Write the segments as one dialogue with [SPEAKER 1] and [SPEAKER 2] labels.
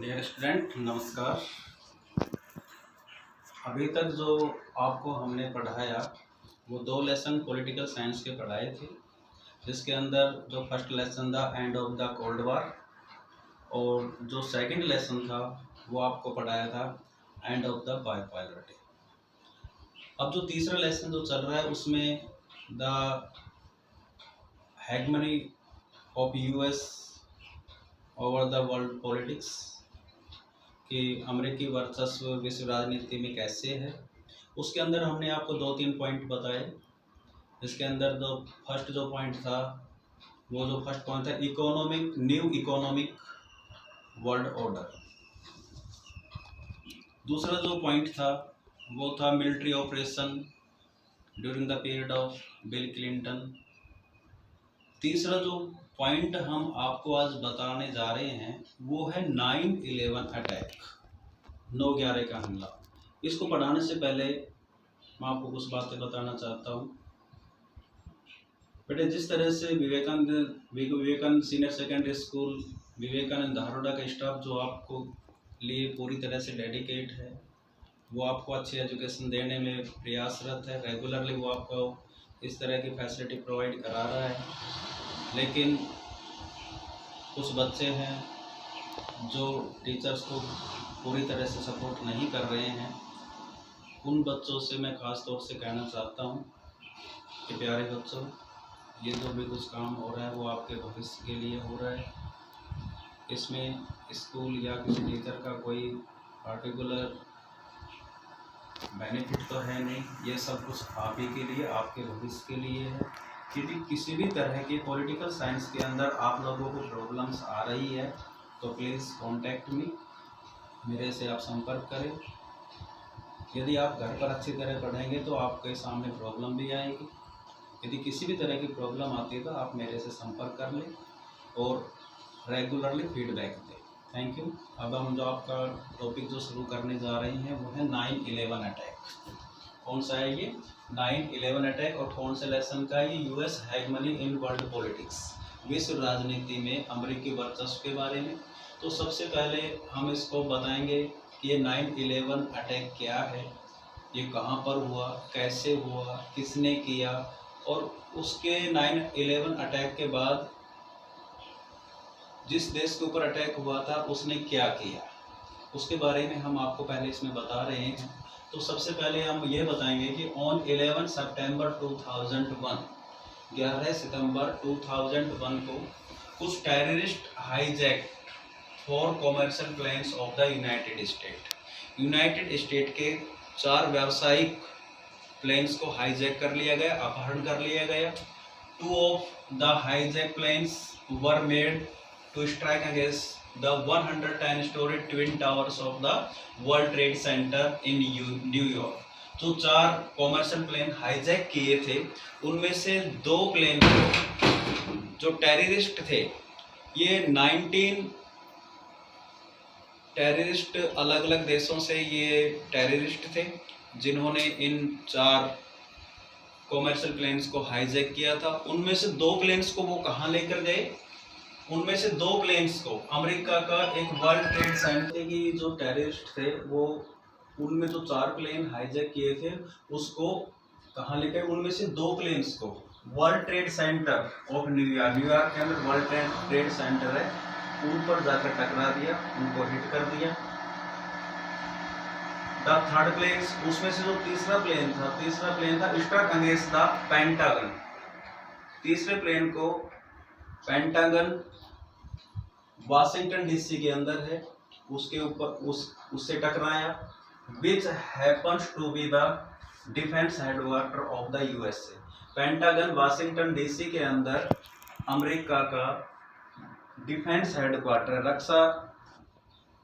[SPEAKER 1] Dear student नमस्कार। अभी तक जो आपको हमने पढ़ाया वो 2 लेसन पॉलिटिकल साइंस के पढ़ाए थे, जिसके अंदर जो फर्स्ट लेसन था end of the cold war, और जो सेकंड लेसन था वो आपको पढ़ाया था एंड ऑफ द बाइपोलैरिटी। अब जो तीसरा लेसन जो चल रहा है उसमें the hegemony of US over the world politics, कि अमेरिकी वर्चस्व विश्व राजनीति में कैसे है। उसके अंदर हमने आपको 2-3 पॉइंट बताए। इसके अंदर जो फर्स्ट जो पॉइंट था वो जो फर्स्ट पॉइंट था न्यू इकोनॉमिक वर्ल्ड ऑर्डर। दूसरा जो पॉइंट था वो था military operation during the period of bill Clinton. तीसरा जो पॉइंट हम आपको आज बताने जा रहे हैं वो है 9/11 अटैक, 9/11 का हमला। इसको पढ़ाने से पहले मैं आपको कुछ बातें बताना चाहता हूँ। बेटे, जिस तरह से Vivekanand senior secondary school, Vivekanand Dharoda का स्टाफ जो आपको लिए पूरी तरह से डेडिकेट है, वो आपको अच्छी एजुकेशन देने में प्रयासरत है। रेगुलरली वो आपको इस तरह की फैसिलिटी प्रोवाइड करा रहा है। लेकिन कुछ बच्चे हैं जो टीचर्स को पूरी तरह से सपोर्ट नहीं कर रहे हैं। उन बच्चों से मैं ख़ास तौर से कहना चाहता हूँ कि प्यारे बच्चों, ये जो भी कुछ काम हो रहा है वो आपके भविष्य के लिए हो रहा है। इसमें स्कूल या किसी टीचर का कोई पार्टिकुलर बेनिफिट तो है नहीं। ये सब कुछ आप ही के लिए, आपके भविष्य के लिए है। यदि किसी भी तरह के पॉलिटिकल साइंस के अंदर आप लोगों को प्रॉब्लम्स आ रही है तो प्लीज़ कॉन्टैक्ट मी, मेरे से आप संपर्क करें। यदि आप घर पर अच्छी तरह पढ़ेंगे तो आपके सामने प्रॉब्लम भी आएगी। यदि किसी भी तरह की प्रॉब्लम आती है तो आप मेरे से संपर्क कर लें और रेगुलरली फीडबैक दें। Thank you. अब हम जो आपका टॉपिक जो शुरू करने जा रहे हैं वो है 9/11 अटैक। कौन सा है ये 9/11 अटैक और कौन से लेसन का है ये? यूएस हेगमनी इन वर्ल्ड पॉलिटिक्स, विश्व राजनीति में अमेरिकी वर्चस्व के बारे में। तो सबसे पहले हम इसको बताएंगे कि ये 9/11 अटैक क्या है, ये कहाँ पर हुआ, कैसे हुआ, किसने किया, और उसके 9/11 अटैक के बाद जिस देश के ऊपर अटैक हुआ था उसने क्या किया, उसके बारे में हम आपको पहले इसमें बता रहे हैं। तो सबसे पहले हम ये बताएंगे कि ऑन 11 सितंबर 2001, 11 सितंबर 2001 को कुछ terrorist hijack 4 commercial planes of the United State के 4 व्यावसायिक प्लेन्स को हाईजैक कर लिया गया, अपहरण कर लिया गया। 2 of the hijack planes were made to strike against the 110-story twin towers of the World Trade Center in New York। जो 4 कॉमर्शियल प्लेन हाईजैक किए थे उनमें से 2 प्लेन जो टेररिस्ट थे, ये 19 टेररिस्ट अलग अलग देशों से ये टेररिस्ट थे जिन्होंने इन 4 कॉमर्शियल प्लेन्स को हाईजैक किया था। उनमें से 2 प्लेन्स को वो कहाँ लेकर गए? उनमें से 2 प्लेन्स को अमेरिका का एक वर्ल्ड ट्रेड सेंटर की जो टेररिस्ट थे वो, उनमें जो 4 प्लेन हाईजैक किए थे उसको कहाँ लेकर? उनमें से 2 प्लेन्स को world trade centre of New York के अंदर वर्ल्ड ट्रेड सेंटर है, उन पर जाकर टकरा दिया, उनको हिट कर दिया। द थर्ड प्लेन, उसमें से जो तीसरा प्लेन था स्ट्रक अगेंस्ट द पेंटागन। तीसरे प्लेन को पेंटागन वाशिंगटन डीसी के अंदर है, उसके ऊपर उससे टकराया, which happens to be the defence headquarter of the USA. Pentagon Washington DC के अंदर अमेरिका का डिफेंस हेडक्वार्टर, रक्षा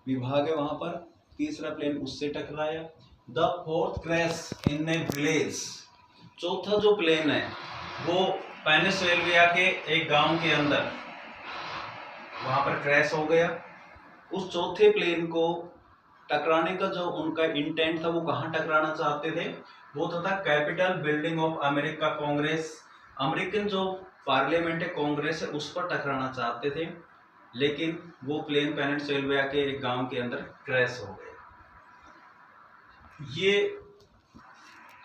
[SPEAKER 1] विभाग है वहां पर। तीसरा प्लेन उससे टकराया। The fourth crash in A village, चौथा जो प्लेन है वो पेनिसिल्वेनिया के एक गांव के अंदर वहां पर क्रैश हो गया। उस चौथे प्लेन को टकराने का जो उनका इंटेंट था, वो कहाँ टकराना चाहते थे? वो था capital building of America Congress, American जो पार्लियामेंट है, कांग्रेस है, उस पर टकराना चाहते थे। लेकिन वो प्लेन पेनिनसुला के एक गांव के अंदर क्रैश हो गया। ये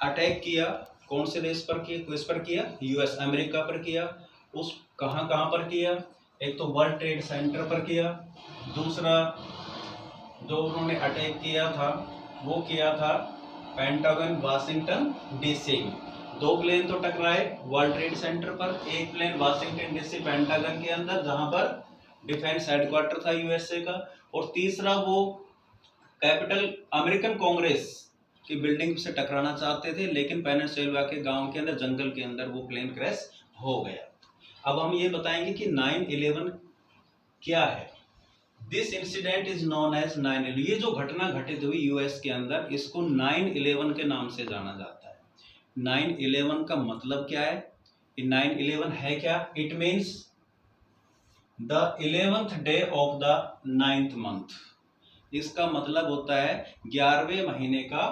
[SPEAKER 1] अटैक किया कौन से देश पर किया, किस पर किया? यूएस अमेरिका पर किया। उस कहाँ कहाँ पर किया? एक तो वर्ल्ड ट्रेड सेंटर पर किया, दूसरा जो उन्होंने अटैक किया था वो किया था पेंटागन वाशिंगटन डीसी में। दो प्लेन तो टकराए वर्ल्ड ट्रेड सेंटर पर, एक प्लेन वाशिंगटन डीसी पेंटागन के अंदर जहां पर डिफेंस हेडक्वार्टर था यूएसए का, और तीसरा वो कैपिटल अमेरिकन कांग्रेस की बिल्डिंग से टकराना चाहते थे, लेकिन पेनिनसुला के गांव के अंदर जंगल के अंदर वो प्लेन क्रैश हो गया। अब हम ये बताएंगे कि 9/11 क्या है। This incident is known as 9/11। ये जो घटना घटित हुई यूएस के अंदर, इसको 9/11 के नाम से जाना जाता है। 9/11 का मतलब क्या है? 9/11 है क्या? It means the 11th day of the 9th month. इसका मतलब होता है 11वें महीने का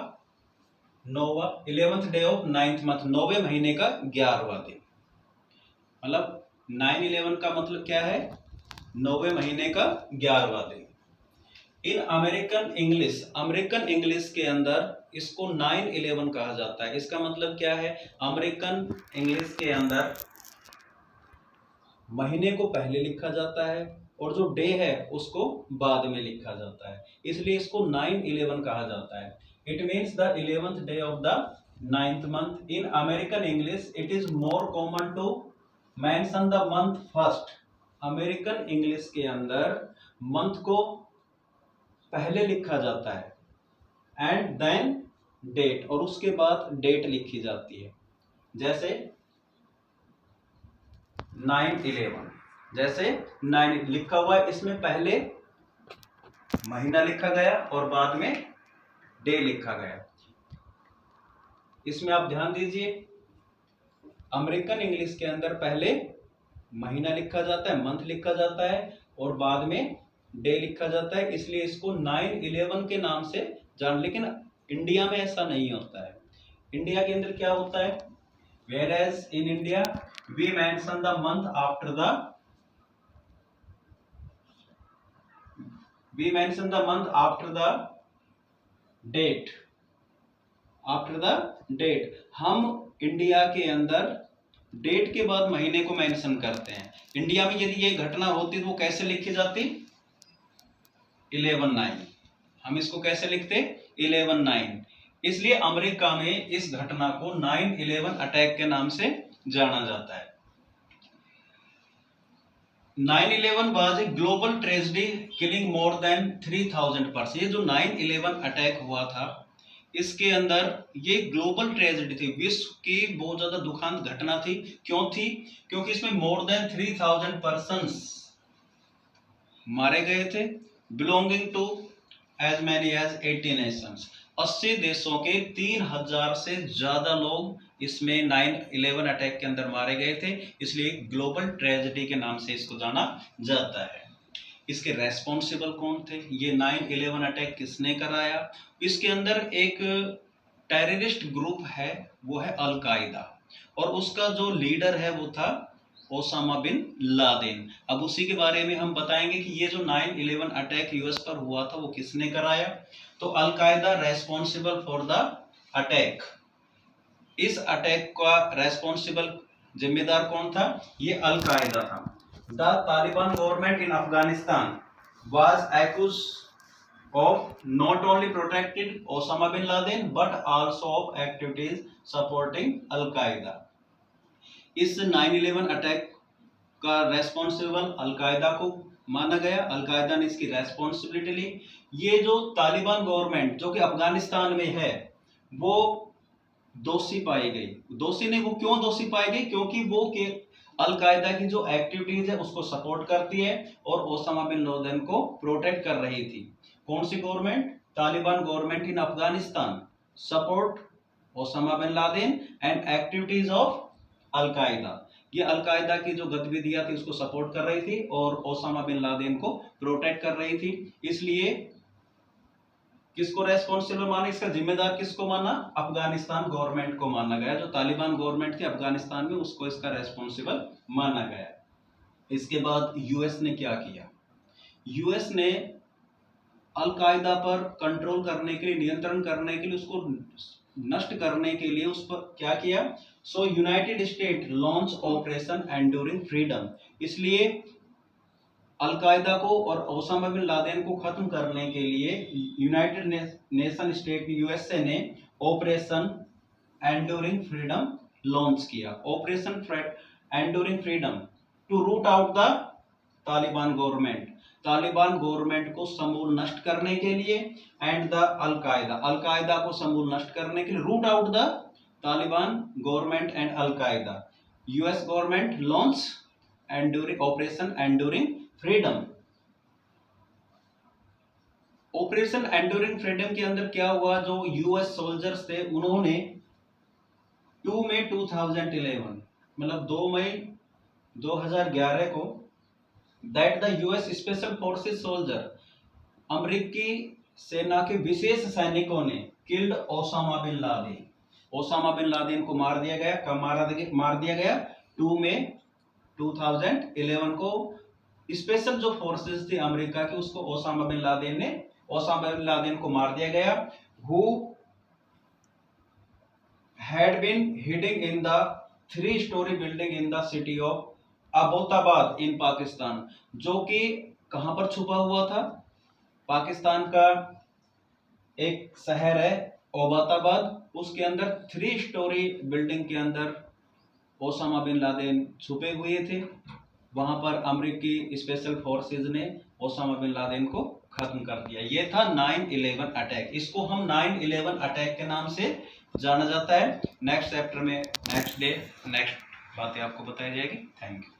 [SPEAKER 1] 9वां, 11th day of 9th month, 9वें महीने का 11वां दिन। मतलब 9/11 का मतलब क्या है? 9वें महीने का 11वां दिन। इन अमेरिकन इंग्लिश के अंदर इसको 9/11 कहा जाता है। इसका मतलब क्या है? अमेरिकन इंग्लिश के अंदर महीने को पहले लिखा जाता है और जो डे है उसको बाद में लिखा जाता है, इसलिए इसको 9/11 कहा जाता है। It means the 11th day of the 9th month. In American English it is more common to mention the month first. American English के अंदर मंथ को पहले लिखा जाता है एंड देन डेट, और उसके बाद डेट लिखी जाती है। जैसे 9/11, जैसे 9 लिखा हुआ है, इसमें पहले महीना लिखा गया और बाद में डे लिखा गया। इसमें आप ध्यान दीजिए, अमेरिकन इंग्लिश के अंदर पहले महीना लिखा जाता है, मंथ लिखा जाता है, और बाद में डे लिखा जाता है, इसलिए इसको 9/11 के नाम से जान। लेकिन इंडिया में ऐसा नहीं होता है। इंडिया के अंदर क्या होता है? whereas in India we mention the month after the date, हम इंडिया के अंदर डेट के बाद महीने को मेंशन करते हैं। इंडिया में यदि ये घटना होती तो वो कैसे लिखी जाती? 11/9। हम इसको कैसे लिखते? 11/9। इसलिए अमेरिका में इस घटना को 9/11 अटैक के नाम से जाना जाता है। 9/11 was a global tragedy killing more than 3000 person. ये जो 9/11 अटैक हुआ था, इसके अंदर ये ग्लोबल ट्रेजेडी थी, विश्व की बहुत ज्यादा दुखद घटना थी। क्यों थी? क्योंकि इसमें मोर देन 3000 पर्सन्स मारे गए थे, belonging to as many as 80 nations. 80 देशों के 3000 से ज्यादा लोग इसमें 9/11 अटैक के अंदर मारे गए थे, इसलिए ग्लोबल ट्रेजेडी के नाम से इसको जाना जाता है। इसके रेस्पॉन्सिबल कौन थे? ये 9/11 अटैक किसने कराया? इसके अंदर एक टेररिस्ट ग्रुप है, वो है अल-कायदा, और उसका जो लीडर है वो था ओसामा बिन लादेन। अब उसी के बारे में हम बताएंगे कि ये जो 9/11 अटैक यूएस पर हुआ था वो किसने कराया। तो al Qaeda responsible for the attack. इस अटैक का रेस्पॉन्सिबल जिम्मेदार कौन था? ये अल-कायदा था। The Taliban government in Afghanistan was accused of not only protecting Osama bin Laden but also of activities supporting Al-Qaeda। इस 9/11 अटैक का रेस्पॉन्सिबल अल-कायदा को माना गया। अल-कायदा ने इसकी रेस्पॉन्सिबिलिटी ली। ये जो तालिबान गवर्नमेंट जो कि अफगानिस्तान में है वो दोषी पाई गई। दोषी नहीं, वो क्यों दोषी पाई गई? क्योंकि वो के अल-कायदा की जो एक्टिविटीज है उसको सपोर्ट करती है और ओसामा बिन लादेन को प्रोटेक्ट कर रही थी। कौन सी government? Taliban government in Afghanistan support Osama bin Laden and activities of al Qaeda. ये अल-कायदा की जो गतिविधियां थी उसको सपोर्ट कर रही थी और ओसामा बिन लादेन को प्रोटेक्ट कर रही थी। इसलिए किसको रेस्पॉन्सिबल माना? इसका जिम्मेदार किसको माना? अफगानिस्तान गवर्नमेंट को माना गया। जो तालिबान गवर्नमेंट थी अफगानिस्तान में, उसको इसका रेस्पॉन्सिबल माना गया। इसके बाद यूएस ने क्या किया? यूएस ने अलकायदा पर कंट्रोल करने के लिए, नियंत्रण करने के लिए, उसको नष्ट करने के लिए उस पर क्या किया? So United State launch operation enduring freedom. इसलिए अलकायदा को और ओसामा बिन लादेन को खत्म करने के लिए यूनाइटेड नेशन स्टेट यूएसए ने ऑपरेशन एंड्यूरिंग फ्रीडम लॉन्च किया। Operation enduring Freedom to root out the Taliban government, Taliban government को समूल नष्ट करने के लिए, एंड द अलकायदा, अलकायदा को समूल नष्ट करने के लिए, root out the Taliban government and Al Qaeda. US government launch enduring operation enduring freedom. Operation enduring freedom के अंदर क्या हुआ? जो यूएस सोल्जर्स थे उन्होंने 2 मई 2011 मतलब 2 मई 2011 को that the US special forces soldier, अमेरिकी सेना के विशेष सैनिकों ने killed Osama bin Laden, Osama bin Laden को मार दिया गया। कब मार दिया गया? 2 मई 2011 को स्पेशल जो फोर्सेस थी अमेरिका की, उसको ओसामा बिन लादेन को मार दिया गया। Who had been hiding in the 3-story building in the city of Abbottabad in Pakistan, जो कि कहां पर छुपा हुआ था? पाकिस्तान का एक शहर है अबोताबाद, उसके अंदर 3-story बिल्डिंग के अंदर ओसामा बिन लादेन छुपे हुए थे। वहां पर अमेरिकी स्पेशल फोर्सेज ने ओसामा बिन लादेन को खत्म कर दिया। ये था 9/11 अटैक। इसको हम 9/11 अटैक के नाम से जाना जाता है। नेक्स्ट चैप्टर में नेक्स्ट डे नेक्स्ट बातें आपको बताई जाएगी। Thank you.